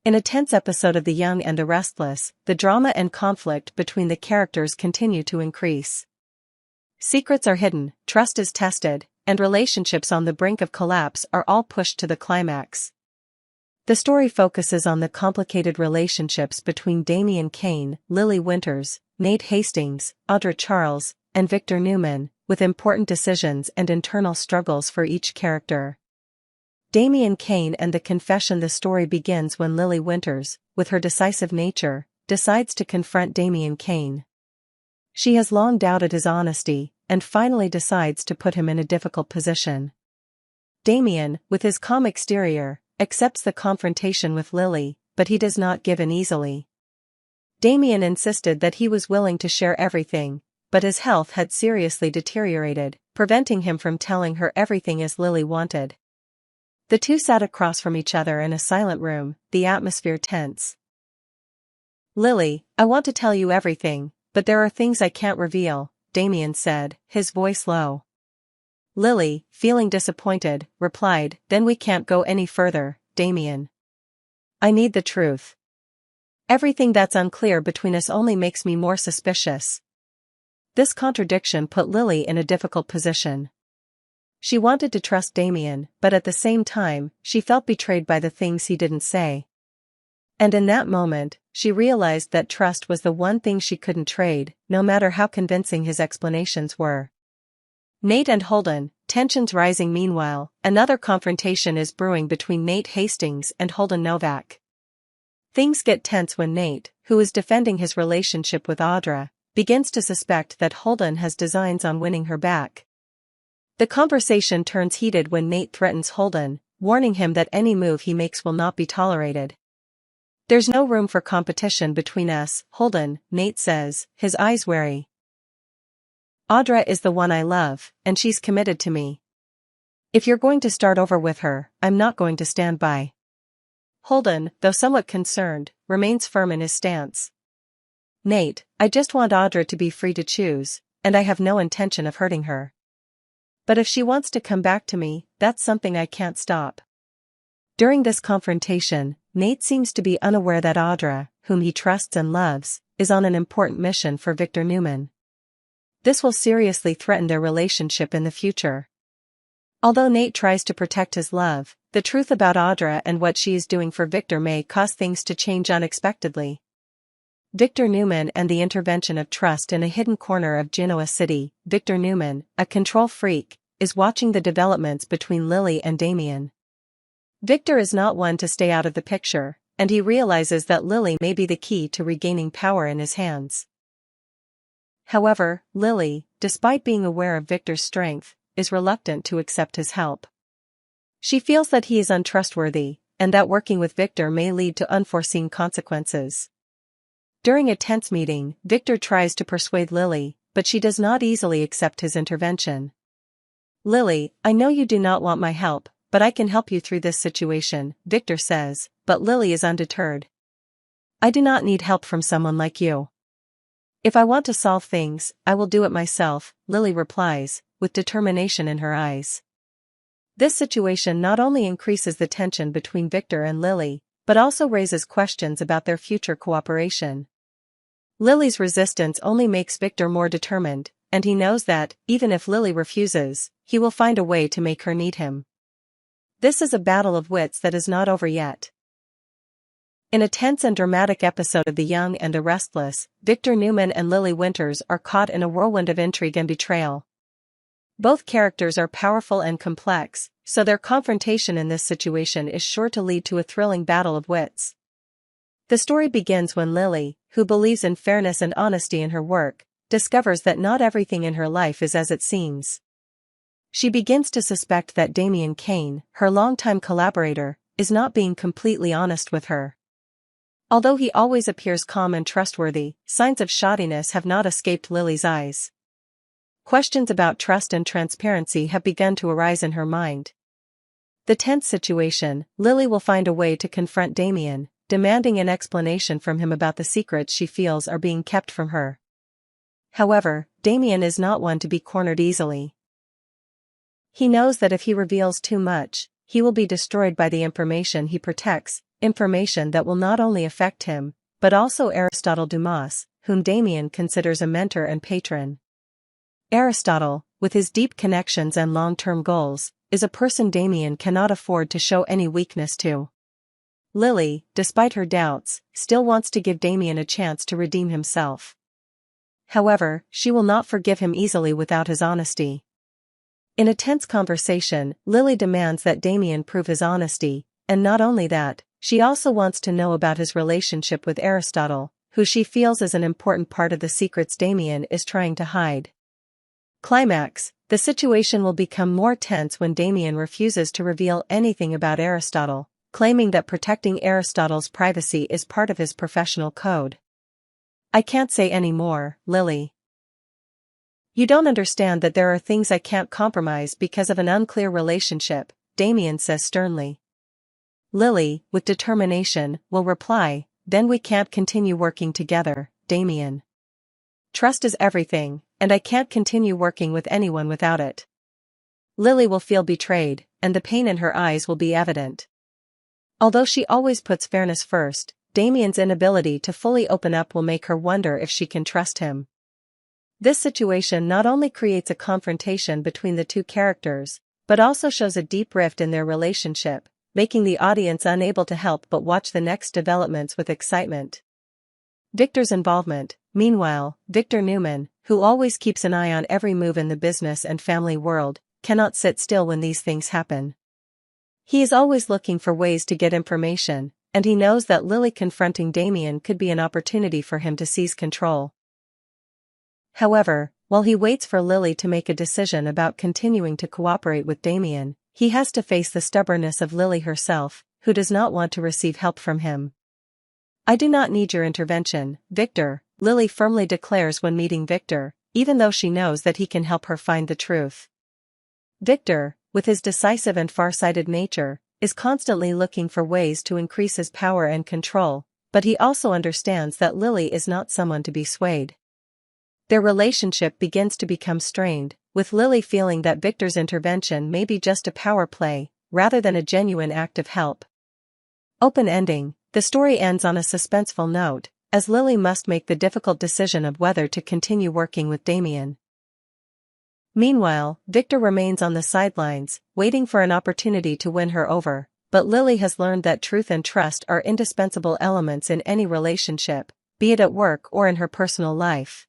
In a tense episode of The Young and the Restless, the drama and conflict between the characters continue to increase. Secrets are hidden, trust is tested, and relationships on the brink of collapse are all pushed to the climax. The story focuses on the complicated relationships between Damian Kane, Lily Winters, Nate Hastings, Audra Charles, and Victor Newman, with important decisions and internal struggles for each character. Damian Kane and the confession. The story begins when Lily Winters, with her decisive nature, decides to confront Damian Kane. She has long doubted his honesty, and finally decides to put him in a difficult position. Damian, with his calm exterior, accepts the confrontation with Lily, but he does not give in easily. Damian insisted that he was willing to share everything, but his health had seriously deteriorated, preventing him from telling her everything as Lily wanted. The two sat across from each other in a silent room, the atmosphere tense. "Lily, I want to tell you everything, but there are things I can't reveal," Damian said, his voice low. Lily, feeling disappointed, replied, "Then we can't go any further, Damian. I need the truth. Everything that's unclear between us only makes me more suspicious." This contradiction put Lily in a difficult position. She wanted to trust Damian, but at the same time, she felt betrayed by the things he didn't say. And in that moment, she realized that trust was the one thing she couldn't trade, no matter how convincing his explanations were. Nate and Holden, tensions rising. Meanwhile, another confrontation is brewing between Nate Hastings and Holden Novak. Things get tense when Nate, who is defending his relationship with Audra, begins to suspect that Holden has designs on winning her back. The conversation turns heated when Nate threatens Holden, warning him that any move he makes will not be tolerated. "There's no room for competition between us, Holden," Nate says, his eyes wary. "Audra is the one I love, and she's committed to me. If you're going to start over with her, I'm not going to stand by." Holden, though somewhat concerned, remains firm in his stance. "Nate, I just want Audra to be free to choose, and I have no intention of hurting her. But if she wants to come back to me, that's something I can't stop." During this confrontation, Nate seems to be unaware that Audra, whom he trusts and loves, is on an important mission for Victor Newman. This will seriously threaten their relationship in the future. Although Nate tries to protect his love, the truth about Audra and what she is doing for Victor may cause things to change unexpectedly. Victor Newman and the intervention of trust. In a hidden corner of Genoa City, Victor Newman, a control freak, is watching the developments between Lily and Damian. Victor is not one to stay out of the picture, and he realizes that Lily may be the key to regaining power in his hands. However, Lily, despite being aware of Victor's strength, is reluctant to accept his help. She feels that he is untrustworthy, and that working with Victor may lead to unforeseen consequences. During a tense meeting, Victor tries to persuade Lily, but she does not easily accept his intervention. "Lily, I know you do not want my help, but I can help you through this situation," Victor says, but Lily is undeterred. "I do not need help from someone like you. If I want to solve things, I will do it myself," Lily replies, with determination in her eyes. This situation not only increases the tension between Victor and Lily, but also raises questions about their future cooperation. Lily's resistance only makes Victor more determined, and he knows that, even if Lily refuses, he will find a way to make her need him. This is a battle of wits that is not over yet. In a tense and dramatic episode of The Young and the Restless, Victor Newman and Lily Winters are caught in a whirlwind of intrigue and betrayal. Both characters are powerful and complex, so their confrontation in this situation is sure to lead to a thrilling battle of wits. The story begins when Lily, who believes in fairness and honesty in her work, discovers that not everything in her life is as it seems. She begins to suspect that Damian Kane, her longtime collaborator, is not being completely honest with her. Although he always appears calm and trustworthy, signs of shoddiness have not escaped Lily's eyes. Questions about trust and transparency have begun to arise in her mind. The tense situation, Lily will find a way to confront Damian, demanding an explanation from him about the secrets she feels are being kept from her. However, Damian is not one to be cornered easily. He knows that if he reveals too much, he will be destroyed by the information he protects, information that will not only affect him, but also Aristotle Dumas, whom Damian considers a mentor and patron. Aristotle, with his deep connections and long-term goals, is a person Damian cannot afford to show any weakness to. Lily, despite her doubts, still wants to give Damian a chance to redeem himself. However, she will not forgive him easily without his honesty. In a tense conversation, Lily demands that Damian prove his honesty, and not only that, she also wants to know about his relationship with Aristotle, who she feels is an important part of the secrets Damian is trying to hide. Climax: the situation will become more tense when Damian refuses to reveal anything about Aristotle, claiming that protecting Aristotle's privacy is part of his professional code. "I can't say any more, Lily. You don't understand that there are things I can't compromise because of an unclear relationship," Damian says sternly. Lily, with determination, will reply, "Then we can't continue working together, Damian. Trust is everything, and I can't continue working with anyone without it." Lily will feel betrayed, and the pain in her eyes will be evident. Although she always puts fairness first, Damian's inability to fully open up will make her wonder if she can trust him. This situation not only creates a confrontation between the two characters, but also shows a deep rift in their relationship, making the audience unable to help but watch the next developments with excitement. Victor's involvement. Meanwhile, Victor Newman, who always keeps an eye on every move in the business and family world, cannot sit still when these things happen. He is always looking for ways to get information, and he knows that Lily confronting Damian could be an opportunity for him to seize control. However, while he waits for Lily to make a decision about continuing to cooperate with Damian, he has to face the stubbornness of Lily herself, who does not want to receive help from him. "I do not need your intervention, Victor," Lily firmly declares when meeting Victor, even though she knows that he can help her find the truth. Victor, with his decisive and far-sighted nature, is constantly looking for ways to increase his power and control, but he also understands that Lily is not someone to be swayed. Their relationship begins to become strained, with Lily feeling that Victor's intervention may be just a power play, rather than a genuine act of help. Open ending: the story ends on a suspenseful note, as Lily must make the difficult decision of whether to continue working with Damian. Meanwhile, Victor remains on the sidelines, waiting for an opportunity to win her over, but Lily has learned that truth and trust are indispensable elements in any relationship, be it at work or in her personal life.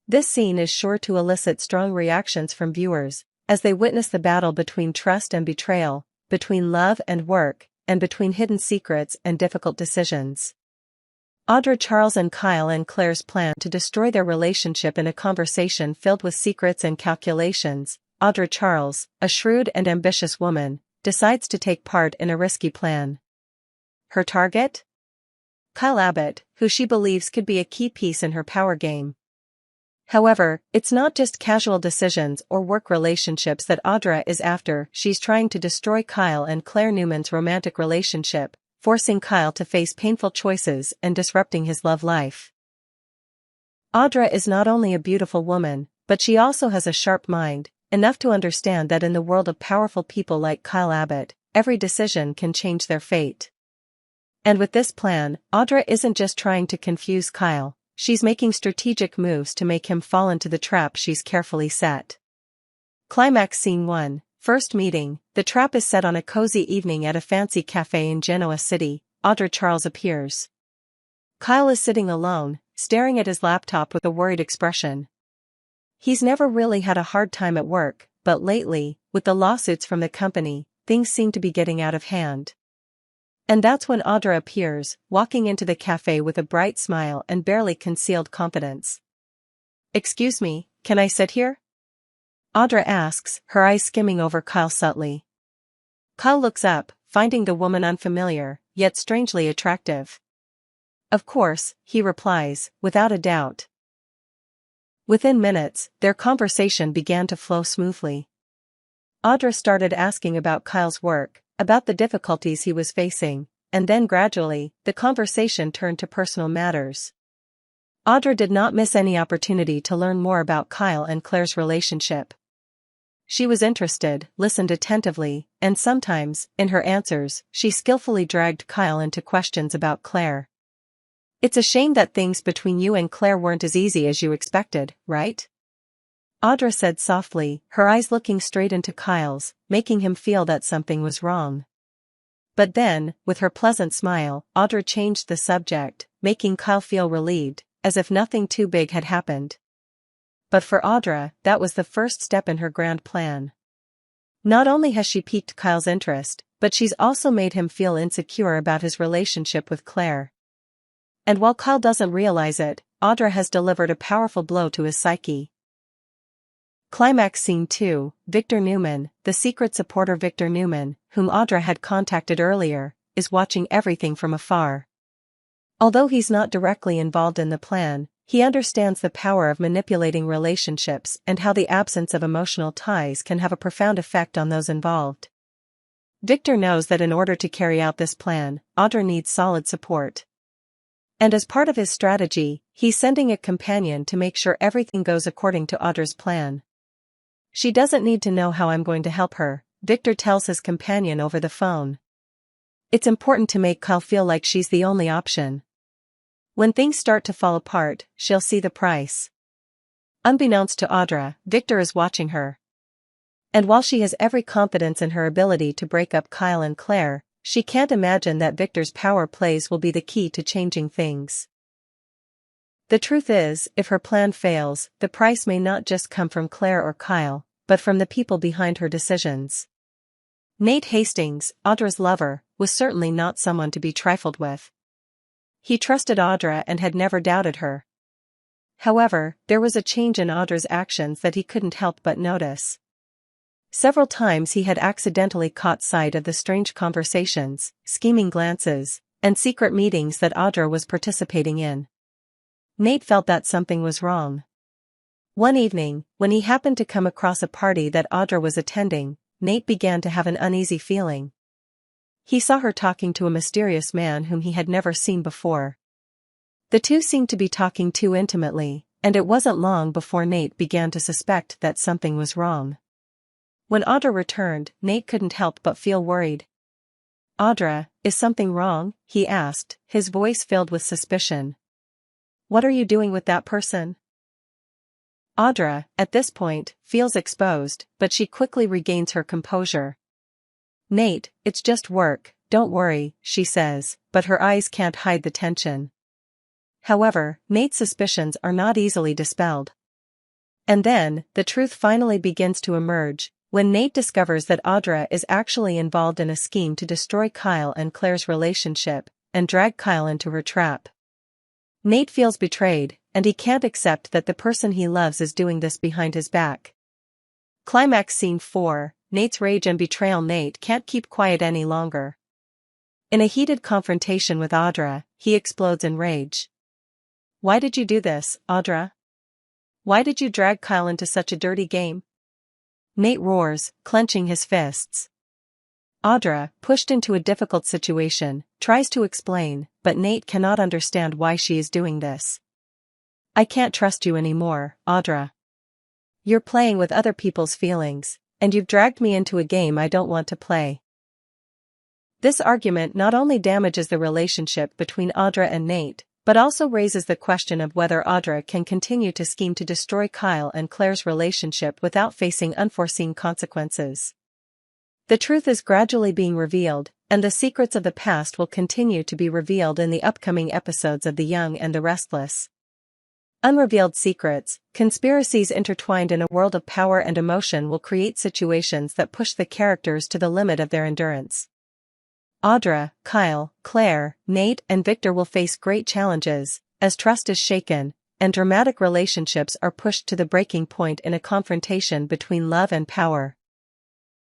This scene is sure to elicit strong reactions from viewers, as they witness the battle between trust and betrayal, between love and work, and between hidden secrets and difficult decisions. Audra Charles and Kyle and Claire's plan to destroy their relationship in a conversation filled with secrets and calculations. Audra Charles, a shrewd and ambitious woman, decides to take part in a risky plan. Her target? Kyle Abbott, who she believes could be a key piece in her power game. However, it's not just casual decisions or work relationships that Audra is after. She's trying to destroy Kyle and Claire Newman's romantic relationship, forcing Kyle to face painful choices and disrupting his love life. Audra is not only a beautiful woman, but she also has a sharp mind, enough to understand that in the world of powerful people like Kyle Abbott, every decision can change their fate. And with this plan, Audra isn't just trying to confuse Kyle. She's making strategic moves to make him fall into the trap she's carefully set. Climax Scene 1. First meeting. The trap is set on a cozy evening at a fancy cafe in Genoa City. Audra Charles appears. Kyle is sitting alone, staring at his laptop with a worried expression. He's never really had a hard time at work, but lately, with the lawsuits from the company, things seem to be getting out of hand. And that's when Audra appears, walking into the cafe with a bright smile and barely concealed confidence. "Excuse me, can I sit here?" Audra asks, her eyes skimming over Kyle subtly. Kyle looks up, finding the woman unfamiliar, yet strangely attractive. "Of course," he replies, without a doubt. Within minutes, their conversation began to flow smoothly. Audra started asking about Kyle's work, about the difficulties he was facing, and then gradually, the conversation turned to personal matters. Audra did not miss any opportunity to learn more about Kyle and Claire's relationship. She was interested, listened attentively, and sometimes, in her answers, she skillfully dragged Kyle into questions about Claire. "It's a shame that things between you and Claire weren't as easy as you expected, right?" Audra said softly, her eyes looking straight into Kyle's, making him feel that something was wrong. But then, with her pleasant smile, Audra changed the subject, making Kyle feel relieved, as if nothing too big had happened. But for Audra, that was the first step in her grand plan. Not only has she piqued Kyle's interest, but she's also made him feel insecure about his relationship with Claire. And while Kyle doesn't realize it, Audra has delivered a powerful blow to his psyche. Climax Scene 2, Victor Newman, the secret supporter Victor Newman, whom Audra had contacted earlier, is watching everything from afar. Although he's not directly involved in the plan, he understands the power of manipulating relationships and how the absence of emotional ties can have a profound effect on those involved. Victor knows that in order to carry out this plan, Audra needs solid support. And as part of his strategy, he's sending a companion to make sure everything goes according to Audra's plan. "She doesn't need to know how I'm going to help her," Victor tells his companion over the phone. "It's important to make Kyle feel like she's the only option. When things start to fall apart, she'll see the price." Unbeknownst to Audra, Victor is watching her. And while she has every confidence in her ability to break up Kyle and Claire, she can't imagine that Victor's power plays will be the key to changing things. The truth is, if her plan fails, the price may not just come from Claire or Kyle, but from the people behind her decisions. Nate Hastings, Audra's lover, was certainly not someone to be trifled with. He trusted Audra and had never doubted her. However, there was a change in Audra's actions that he couldn't help but notice. Several times he had accidentally caught sight of the strange conversations, scheming glances, and secret meetings that Audra was participating in. Nate felt that something was wrong. One evening, when he happened to come across a party that Audra was attending, Nate began to have an uneasy feeling. He saw her talking to a mysterious man whom he had never seen before. The two seemed to be talking too intimately, and it wasn't long before Nate began to suspect that something was wrong. When Audra returned, Nate couldn't help but feel worried. "Audra, is something wrong?" he asked, his voice filled with suspicion. "What are you doing with that person?" Audra, at this point, feels exposed, but she quickly regains her composure. "Nate, it's just work, don't worry," she says, but her eyes can't hide the tension. However, Nate's suspicions are not easily dispelled. And then, the truth finally begins to emerge, when Nate discovers that Audra is actually involved in a scheme to destroy Kyle and Claire's relationship, and drag Kyle into her trap. Nate feels betrayed, and he can't accept that the person he loves is doing this behind his back. Climax Scene 4, Nate's rage and betrayal. Nate can't keep quiet any longer. In a heated confrontation with Audra, he explodes in rage. "Why did you do this, Audra? Why did you drag Kyle into such a dirty game?" Nate roars, clenching his fists. Audra, pushed into a difficult situation, tries to explain, but Nate cannot understand why she is doing this. "I can't trust you anymore, Audra. You're playing with other people's feelings, and you've dragged me into a game I don't want to play." This argument not only damages the relationship between Audra and Nate, but also raises the question of whether Audra can continue to scheme to destroy Kyle and Claire's relationship without facing unforeseen consequences. The truth is gradually being revealed, and the secrets of the past will continue to be revealed in the upcoming episodes of The Young and the Restless. Unrevealed secrets, conspiracies intertwined in a world of power and emotion will create situations that push the characters to the limit of their endurance. Audra, Kyle, Claire, Nate and Victor will face great challenges, as trust is shaken, and dramatic relationships are pushed to the breaking point in a confrontation between love and power.